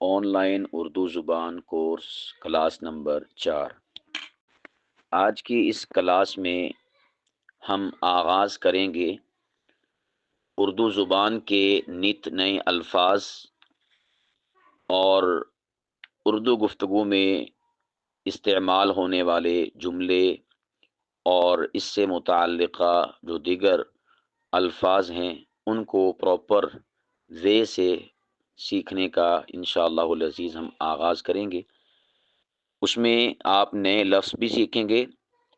On line Urdu زبان course class number 4۔ آج کی اس کلاس میں ہم آغاز کریں گے اردو زبان کے نت نئے الفاظ اور اردو گفتگو میں استعمال ہونے والے جملے اور اس سے متعلقہ جو دیگر الفاظ ہیں ان کو پراپر وے سے سیکھنے کا انشاءاللہ العزیز ہم آغاز کریں گے۔ اس میں آپ نئے لفظ بھی سیکھیں گے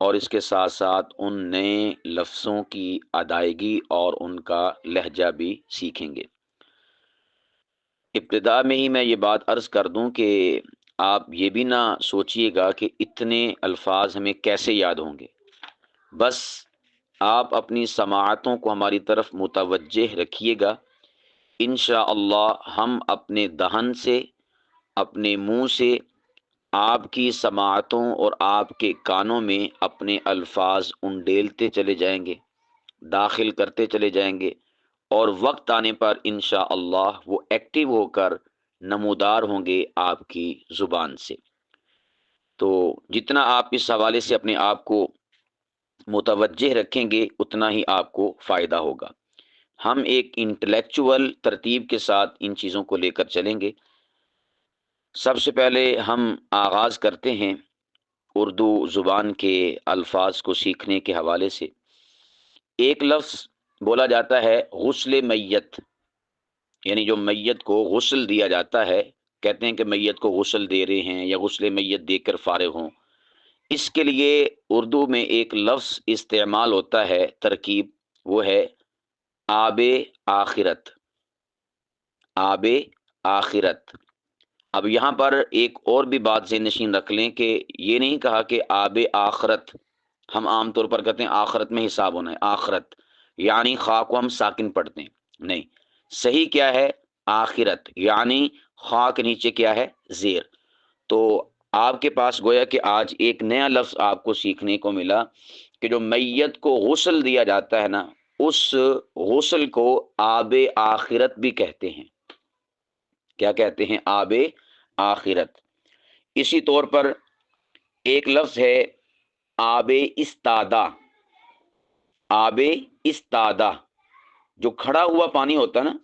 اور اس کے ساتھ ساتھ ان نئے لفظوں کی ادائیگی اور ان کا لہجہ بھی سیکھیں گے۔ ابتدا میں ہی میں یہ بات عرض کر دوں کہ آپ یہ بھی نہ سوچئے گا کہ اتنے الفاظ ہمیں کیسے یاد ہوں گے، بس آپ اپنی سماعتوں کو ہماری طرف متوجہ رکھیے گا۔ انشاءاللہ ہم اپنے دہن سے، اپنے منہ سے آپ کی سماعتوں اور آپ کے کانوں میں اپنے الفاظ انڈیلتے چلے جائیں گے، داخل کرتے چلے جائیں گے، اور وقت آنے پر انشاءاللہ وہ ایکٹیو ہو کر نمودار ہوں گے آپ کی زبان سے۔ تو جتنا آپ اس حوالے سے اپنے آپ کو متوجہ رکھیں گے اتنا ہی آپ کو فائدہ ہوگا۔ ہم ایک انٹلیکچول ترتیب کے ساتھ ان چیزوں کو لے کر چلیں گے۔ سب سے پہلے ہم آغاز کرتے ہیں اردو زبان کے الفاظ کو سیکھنے کے حوالے سے۔ ایک لفظ بولا جاتا ہے غسل میت، یعنی جو میت کو غسل دیا جاتا ہے، کہتے ہیں کہ میت کو غسل دے رہے ہیں یا غسل میت دے کر فارغ ہوں۔ اس کے لیے اردو میں ایک لفظ استعمال ہوتا ہے، ترکیب، وہ ہے آب آخرت۔ آب آخرت۔ اب یہاں پر ایک اور بھی بات ذہن نشین رکھ لیں کہ یہ نہیں کہا کہ آب آخرت، ہم عام طور پر کہتے ہیں آخرت میں حساب ہونا ہے، آخرت یعنی خا کو ہم ساکن پڑھتے ہیں، نہیں، صحیح کیا ہے آخرت، یعنی خا کے نیچے کیا ہے زیر۔ تو آپ کے پاس گویا کہ آج ایک نیا لفظ آپ کو سیکھنے کو ملا کہ جو میت کو غسل دیا جاتا ہے نا، اس غسل کو آب آخرت بھی کہتے ہیں۔ کیا کہتے ہیں؟ آب آخرت۔ اسی طور پر ایک لفظ ہے آب استادہ۔ آب استادہ، جو کھڑا ہوا پانی ہوتا ہے نا،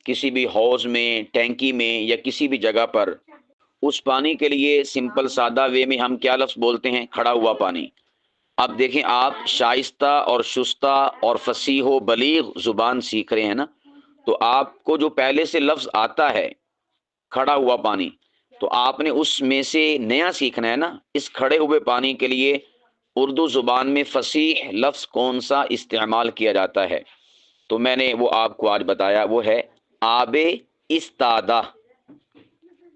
کسی بھی حوض میں، ٹینکی میں یا کسی بھی جگہ پر، اس پانی کے لیے سمپل سادہ وے میں ہم کیا لفظ بولتے ہیں؟ کھڑا ہوا پانی۔ اب دیکھیں، آپ شائستہ اور شستہ اور فصیح و بلیغ زبان سیکھ رہے ہیں نا، تو آپ کو جو پہلے سے لفظ آتا ہے کھڑا ہوا پانی، تو آپ نے اس میں سے نیا سیکھنا ہے نا۔ اس کھڑے ہوئے پانی کے لیے اردو زبان میں فصیح لفظ کون سا استعمال کیا جاتا ہے؟ تو میں نے وہ آپ کو آج بتایا، وہ ہے آب استادہ۔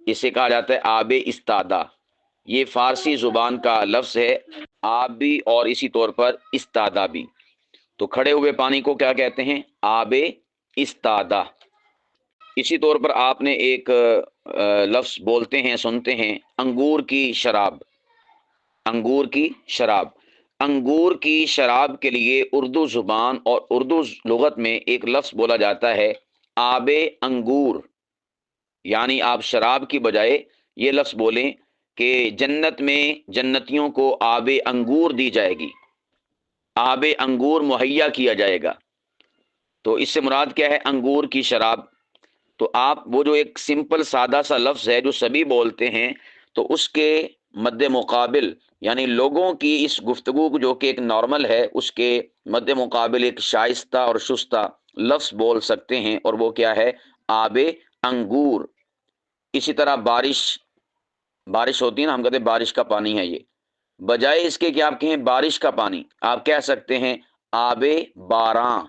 اسے کہا جاتا ہے آب استادہ۔ یہ فارسی زبان کا لفظ ہے، آب بھی اور اسی طور پر استادہ بھی۔ تو کھڑے ہوئے پانی کو کیا کہتے ہیں؟ آب استادہ۔ اسی طور پر آپ نے ایک لفظ بولتے ہیں، سنتے ہیں، انگور کی شراب۔ انگور کی شراب۔ انگور کی شراب کے لیے اردو زبان اور اردو لغت میں ایک لفظ بولا جاتا ہے آب انگور، یعنی آپ شراب کی بجائے یہ لفظ بولیں کہ جنت میں جنتیوں کو آب انگور دی جائے گی، آب انگور مہیا کیا جائے گا۔ تو اس سے مراد کیا ہے؟ انگور کی شراب۔ تو آپ وہ جو ایک سمپل سادہ سا لفظ ہے جو سبھی بولتے ہیں، تو اس کے مد مقابل، یعنی لوگوں کی اس گفتگو جو کہ ایک نارمل ہے، اس کے مد مقابل ایک شائستہ اور شستہ لفظ بول سکتے ہیں، اور وہ کیا ہے؟ آب انگور۔ اسی طرح بارش ہوتی ہے نا، ہم کہتے ہیں بارش کا پانی ہے، یہ بجائے اس کے کہ آپ کہیں بارش کا پانی، آپ کہہ سکتے ہیں آب باراں۔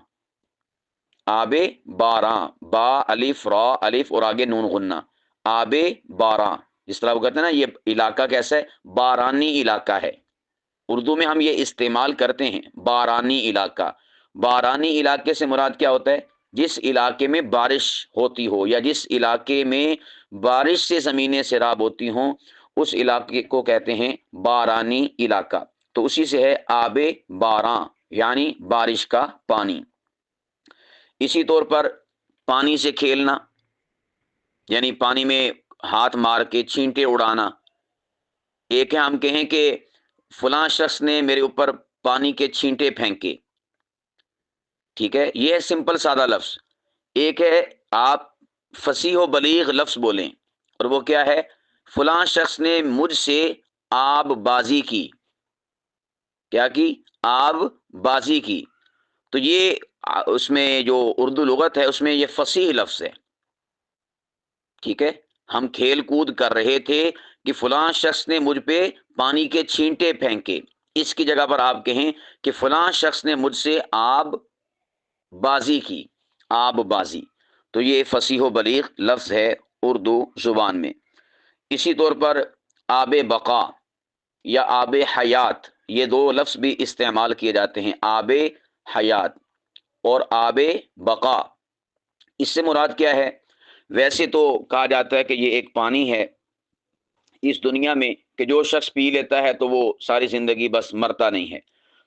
آب باراں، با الف را الف اور آگے نون غنہ، آب باراں۔ جس طرح وہ کہتے ہیں نا یہ علاقہ کیسا ہے؟ بارانی علاقہ ہے۔ اردو میں ہم یہ استعمال کرتے ہیں، بارانی علاقہ۔ بارانی علاقے سے مراد کیا ہوتا ہے؟ جس علاقے میں بارش ہوتی ہو یا جس علاقے میں بارش سے زمینیں سیراب ہوتی ہوں، اس علاقے کو کہتے ہیں بارانی علاقہ۔ تو اسی سے ہے آب باراں، یعنی بارش کا پانی۔ اسی طور پر پانی سے کھیلنا، یعنی پانی میں ہاتھ مار کے چھینٹے اڑانا، ایک ہے ہم کہیں کہ فلاں شخص نے میرے اوپر پانی کے چھینٹے پھینکے، ٹھیک ہے، یہ ہے سمپل سادہ لفظ۔ ایک ہے آپ فصیح و بلیغ لفظ بولیں، اور وہ کیا ہے؟ فلاں شخص نے مجھ سے آب بازی کی، کیا کی؟ آب بازی کی۔ تو یہ اس میں جو اردو لغت ہے اس میں یہ فصیح لفظ ہے، ٹھیک ہے۔ ہم کھیل کود کر رہے تھے کہ فلاں شخص نے مجھ پہ پانی کے چھینٹے پھینکے، اس کی جگہ پر آپ کہیں کہ فلاں شخص نے مجھ سے آب بازی کی، آب بازی۔ تو یہ فصیح و بلیغ لفظ ہے اردو زبان میں۔ اسی طور پر آب بقا یا آب حیات، یہ دو لفظ بھی استعمال کیے جاتے ہیں، آب حیات اور آب بقا۔ اس سے مراد کیا ہے؟ ویسے تو کہا جاتا ہے کہ یہ ایک پانی ہے اس دنیا میں کہ جو شخص پی لیتا ہے تو وہ ساری زندگی بس مرتا نہیں ہے،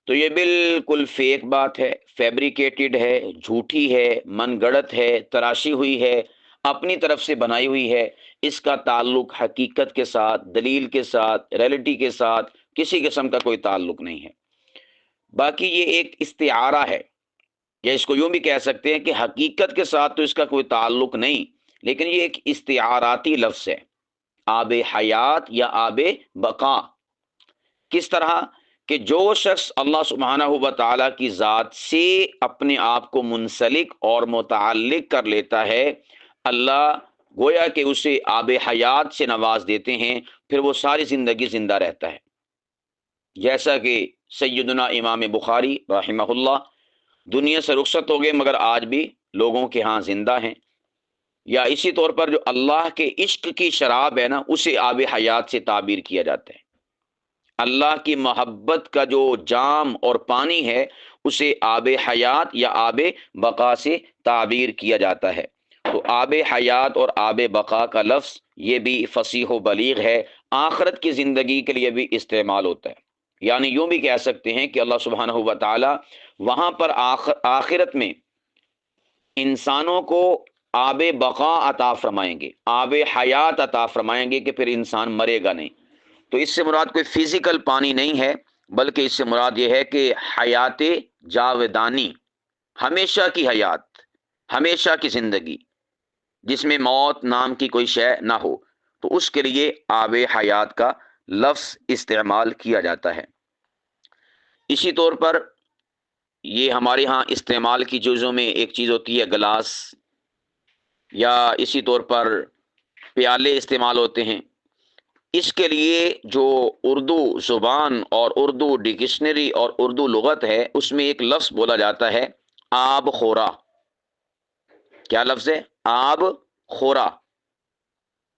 تو یہ بالکل فیک بات ہے، فیبریکیٹڈ ہے، جھوٹی ہے، من گڑت ہے، تراشی ہوئی ہے، اپنی طرف سے بنائی ہوئی ہے۔ اس کا تعلق حقیقت کے ساتھ، دلیل کے ساتھ، ریئلٹی کے ساتھ کسی قسم کا کوئی تعلق نہیں ہے۔ باقی یہ ایک استعارہ ہے، یا اس کو یوں بھی کہہ سکتے ہیں کہ حقیقت کے ساتھ تو اس کا کوئی تعلق نہیں، لیکن یہ ایک استعاراتی لفظ ہے، آب حیات یا آب بقا۔ کس طرح کہ جو شخص اللہ سبحانہ و تعالیٰ کی ذات سے اپنے آپ کو منسلک اور متعلق کر لیتا ہے، اللہ گویا کہ اسے آب حیات سے نواز دیتے ہیں، پھر وہ ساری زندگی زندہ رہتا ہے، جیسا کہ سیدنا امام بخاری رحمہ اللہ دنیا سے رخصت ہو گئے مگر آج بھی لوگوں کے ہاں زندہ ہیں۔ یا اسی طور پر جو اللہ کے عشق کی شراب ہے نا، اسے آب حیات سے تعبیر کیا جاتا ہے۔ اللہ کی محبت کا جو جام اور پانی ہے اسے آب حیات یا آب بقا سے تعبیر کیا جاتا ہے۔ تو آب حیات اور آب بقا کا لفظ یہ بھی فصیح و بلیغ ہے، آخرت کی زندگی کے لیے بھی استعمال ہوتا ہے۔ یعنی یوں بھی کہہ سکتے ہیں کہ اللہ سبحانہ و تعالی وہاں پر آخرت میں انسانوں کو آب بقا عطا فرمائیں گے، آب حیات عطا فرمائیں گے کہ پھر انسان مرے گا نہیں۔ تو اس سے مراد کوئی فزیکل پانی نہیں ہے، بلکہ اس سے مراد یہ ہے کہ حیات جاودانی، ہمیشہ کی حیات، ہمیشہ کی زندگی جس میں موت نام کی کوئی شے نہ ہو، تو اس کے لیے آب حیات کا لفظ استعمال کیا جاتا ہے۔ اسی طور پر یہ ہمارے ہاں استعمال کی چیزوں میں ایک چیز ہوتی ہے گلاس، یا اسی طور پر پیالے استعمال ہوتے ہیں۔ اس کے لیے جو اردو زبان اور اردو ڈکشنری اور اردو لغت ہے اس میں ایک لفظ بولا جاتا ہے آب خورا۔ کیا لفظ ہے؟ آب خورا۔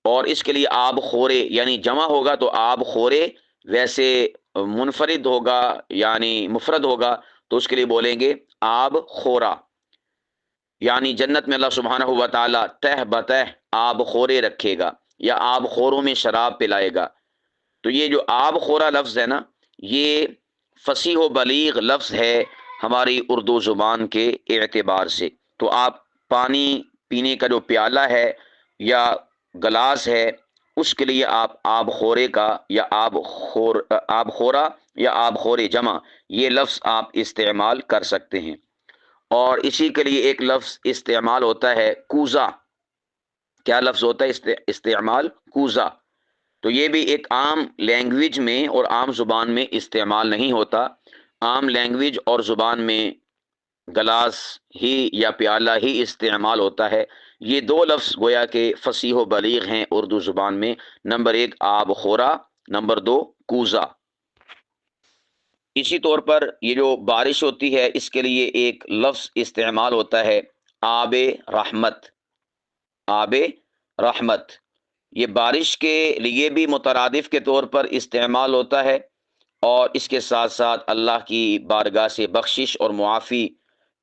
اور اس کے لیے آب خورے یعنی جمع ہوگا تو آب خورے، ویسے منفرد ہوگا یعنی مفرد ہوگا تو اس کے لیے بولیں گے آب خورا۔ یعنی جنت میں اللہ سبحانہ و تعالی تہ بتہ آب خورے رکھے گا یا آب خوروں میں شراب پلائے گا۔ تو یہ جو آب خورا لفظ ہے نا، یہ فصیح و بلیغ لفظ ہے ہماری اردو زبان کے اعتبار سے۔ تو آپ پانی پینے کا جو پیالہ ہے یا گلاس ہے اس کے لیے آپ آب خورے کا یا آب خورا یا آب خورے جمع یہ لفظ آپ استعمال کر سکتے ہیں۔ اور اسی کے لیے ایک لفظ استعمال ہوتا ہے کوزہ۔ کیا لفظ ہوتا ہے استعمال؟ کوزہ۔ تو یہ بھی ایک عام لینگویج میں اور عام زبان میں استعمال نہیں ہوتا۔ عام لینگویج اور زبان میں گلاس ہی یا پیالہ ہی استعمال ہوتا ہے۔ یہ دو لفظ گویا کہ فصیح و بلیغ ہیں اردو زبان میں، نمبر ایک آب خورا، نمبر دو کوزہ۔ اسی طور پر یہ جو بارش ہوتی ہے اس کے لیے ایک لفظ استعمال ہوتا ہے آب رحمت۔ آب رحمت یہ بارش کے لیے بھی مترادف کے طور پر استعمال ہوتا ہے، اور اس کے ساتھ ساتھ اللہ کی بارگاہ سے بخشش اور معافی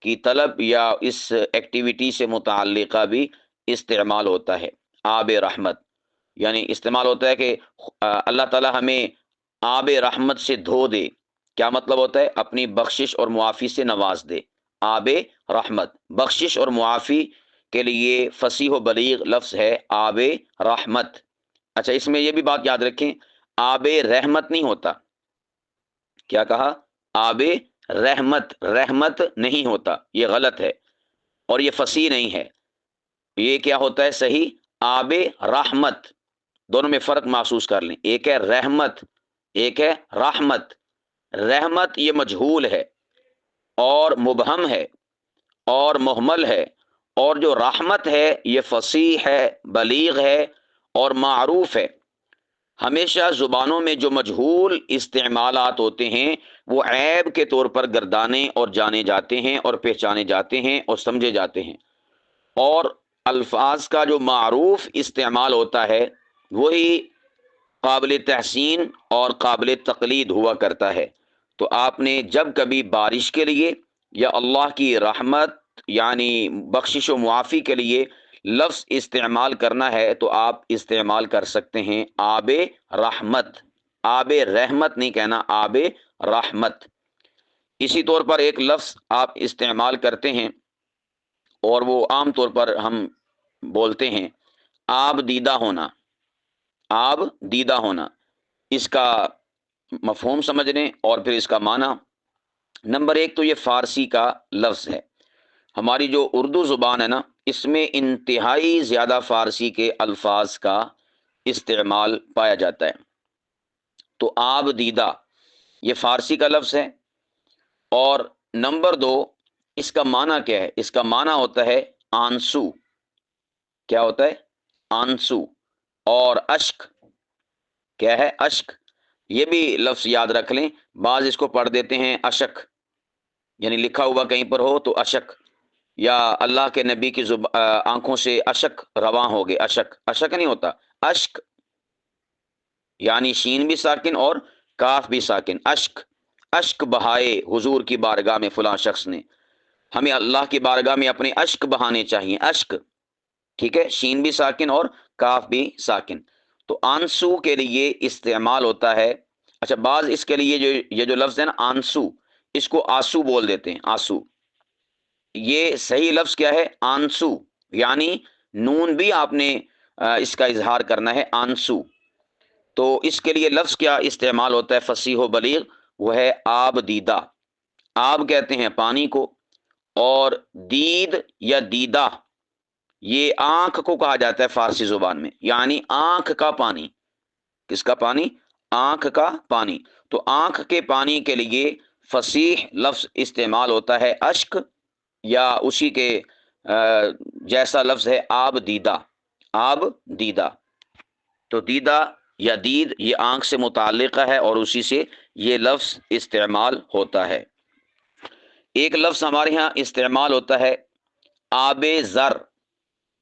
کی طلب یا اس ایکٹیویٹی سے متعلقہ بھی استعمال ہوتا ہے آب رحمت۔ یعنی استعمال ہوتا ہے کہ اللہ تعالی ہمیں آب رحمت سے دھو دے۔ کیا مطلب ہوتا ہے؟ اپنی بخشش اور معافی سے نواز دے۔ آب رحمت بخشش اور معافی کے لیے فصیح و بلیغ لفظ ہے آب رحمت۔ اچھا، اس میں یہ بھی بات یاد رکھیں، آب رحمت نہیں ہوتا۔ کیا کہا؟ آب رحمت، رحمت نہیں ہوتا، یہ غلط ہے اور یہ فصیح نہیں ہے۔ یہ کیا ہوتا ہے صحیح؟ آب رحمت۔ دونوں میں فرق محسوس کر لیں، ایک ہے رحمت، ایک ہے رحمت۔ رحمت یہ مجہول ہے اور مبہم ہے اور مہمل ہے، اور جو رحمت ہے یہ فصیح ہے، بلیغ ہے اور معروف ہے۔ ہمیشہ زبانوں میں جو مجہول استعمالات ہوتے ہیں وہ عیب کے طور پر گردانے اور جانے جاتے ہیں اور پہچانے جاتے ہیں اور سمجھے جاتے ہیں، اور الفاظ کا جو معروف استعمال ہوتا ہے وہی قابل تحسین اور قابل تقلید ہوا کرتا ہے۔ تو آپ نے جب کبھی بارش کے لیے یا اللہ کی رحمت یعنی بخشش و معافی کے لیے لفظ استعمال کرنا ہے تو آپ استعمال کر سکتے ہیں آب رحمت۔ آب رحمت نہیں کہنا، آب رحمت۔ اسی طور پر ایک لفظ آپ استعمال کرتے ہیں اور وہ عام طور پر ہم بولتے ہیں آب دیدہ ہونا۔ آب دیدہ ہونا، اس کا مفہوم سمجھ لیں اور پھر اس کا معنی۔ نمبر ایک تو یہ فارسی کا لفظ ہے۔ ہماری جو اردو زبان ہے نا، اس میں انتہائی زیادہ فارسی کے الفاظ کا استعمال پایا جاتا ہے۔ تو آب دیدہ یہ فارسی کا لفظ ہے۔ اور نمبر دو، اس کا معنی کیا ہے؟ اس کا معنی ہوتا ہے آنسو۔ کیا ہوتا ہے؟ آنسو۔ اور اشک، کیا ہے؟ اشک۔ یہ بھی لفظ یاد رکھ لیں، بعض اس کو پڑھ دیتے ہیں اشک، یعنی لکھا ہوا کہیں پر ہو تو اشک، یا اللہ کے نبی کی آنکھوں سے اشک رواں ہو گئے۔ اشک، اشک نہیں ہوتا، اشک یعنی شین بھی ساکن اور کاف بھی ساکن۔ اشک، اشک بہائے حضور کی بارگاہ میں فلاں شخص نے۔ ہمیں اللہ کی بارگاہ میں اپنے اشک بہانے چاہیے، اشک، ٹھیک ہے، شین بھی ساکن اور کاف بھی ساکن۔ تو آنسو کے لیے استعمال ہوتا ہے۔ اچھا، بعض اس کے لیے یہ جو لفظ ہے نا آنسو، اس کو آسو بول دیتے ہیں، آسو۔ یہ صحیح لفظ کیا ہے؟ آنسو، یعنی نون بھی آپ نے اس کا اظہار کرنا ہے، آنسو۔ تو اس کے لیے لفظ کیا استعمال ہوتا ہے فصیح و بلیغ؟ وہ ہے آب دیدہ۔ آب کہتے ہیں پانی کو، اور دید یا دیدہ یہ آنکھ کو کہا جاتا ہے فارسی زبان میں، یعنی آنکھ کا پانی۔ کس کا پانی؟ آنکھ کا پانی۔ تو آنکھ کے پانی کے لیے فصیح لفظ استعمال ہوتا ہے اشک، یا اسی کے جیسا لفظ ہے آب دیدہ۔ آب دیدہ، تو دیدہ یا دید یہ آنکھ سے متعلقہ ہے اور اسی سے یہ لفظ استعمال ہوتا ہے۔ ایک لفظ ہمارے ہاں استعمال ہوتا ہے آب زر۔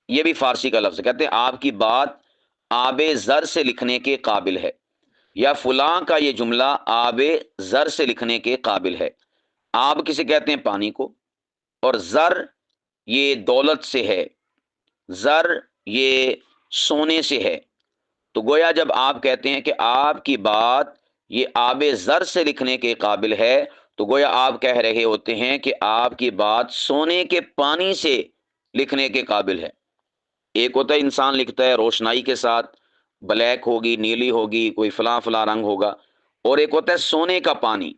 یہ بھی فارسی کا لفظ ہے، کہتے ہیں آپ کی بات آب زر سے لکھنے کے قابل ہے، یا فلاں کا یہ جملہ آب زر سے لکھنے کے قابل ہے۔ آب کسے کہتے ہیں؟ پانی کو، اور زر یہ دولت سے ہے، زر یہ سونے سے ہے۔ تو گویا جب آپ کہتے ہیں کہ آپ کی بات یہ آب زر سے لکھنے کے قابل ہے، تو گویا آپ کہہ رہے ہوتے ہیں کہ آپ کی بات سونے کے پانی سے لکھنے کے قابل ہے۔ ایک ہوتا ہے انسان لکھتا ہے روشنائی کے ساتھ، بلیک ہوگی، نیلی ہوگی، کوئی فلاں فلاں رنگ ہوگا، اور ایک ہوتا ہے سونے کا پانی۔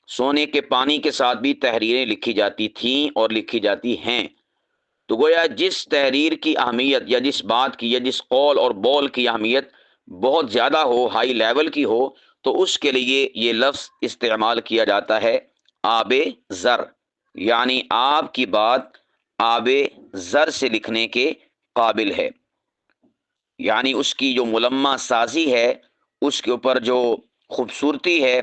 سونے کے پانی کے ساتھ بھی تحریریں لکھی جاتی تھیں اور لکھی جاتی ہیں۔ تو گویا جس تحریر کی اہمیت یا جس بات کی یا جس قول اور بول کی اہمیت بہت زیادہ ہو، ہائی لیول کی ہو، تو اس کے لیے یہ لفظ استعمال کیا جاتا ہے آب زر، یعنی آپ کی بات آب زر سے لکھنے کے قابل ہے، یعنی اس کی جو ملمع سازی ہے، اس کے اوپر جو خوبصورتی ہے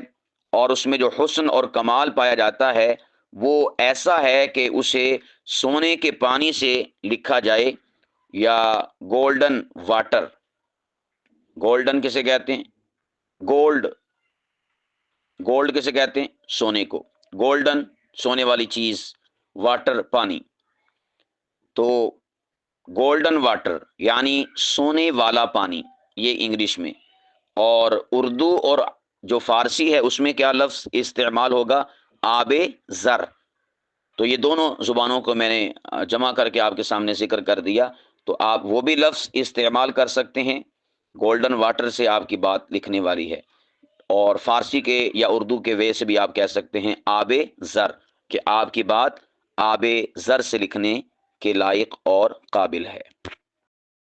اور اس میں جو حسن اور کمال پایا جاتا ہے وہ ایسا ہے کہ اسے سونے کے پانی سے لکھا جائے، یا گولڈن واٹر۔ گولڈن کسے کہتے ہیں؟ گولڈ، گولڈ کسے کہتے ہیں؟ سونے کو۔ گولڈن سونے والی چیز، واٹر پانی، تو گولڈن واٹر یعنی سونے والا پانی، یہ انگلش میں۔ اور اردو اور جو فارسی ہے اس میں کیا لفظ استعمال ہوگا؟ آب زر۔ تو یہ دونوں زبانوں کو میں نے جمع کر کے آپ کے سامنے ذکر کر دیا، تو آپ وہ بھی لفظ استعمال کر سکتے ہیں، گولڈن واٹر سے آپ کی بات لکھنے والی ہے، اور فارسی کے یا اردو کے وے سے بھی آپ کہہ سکتے ہیں آب زر، کہ آپ کی بات آب زر سے لکھنے کے لائق اور قابل ہے۔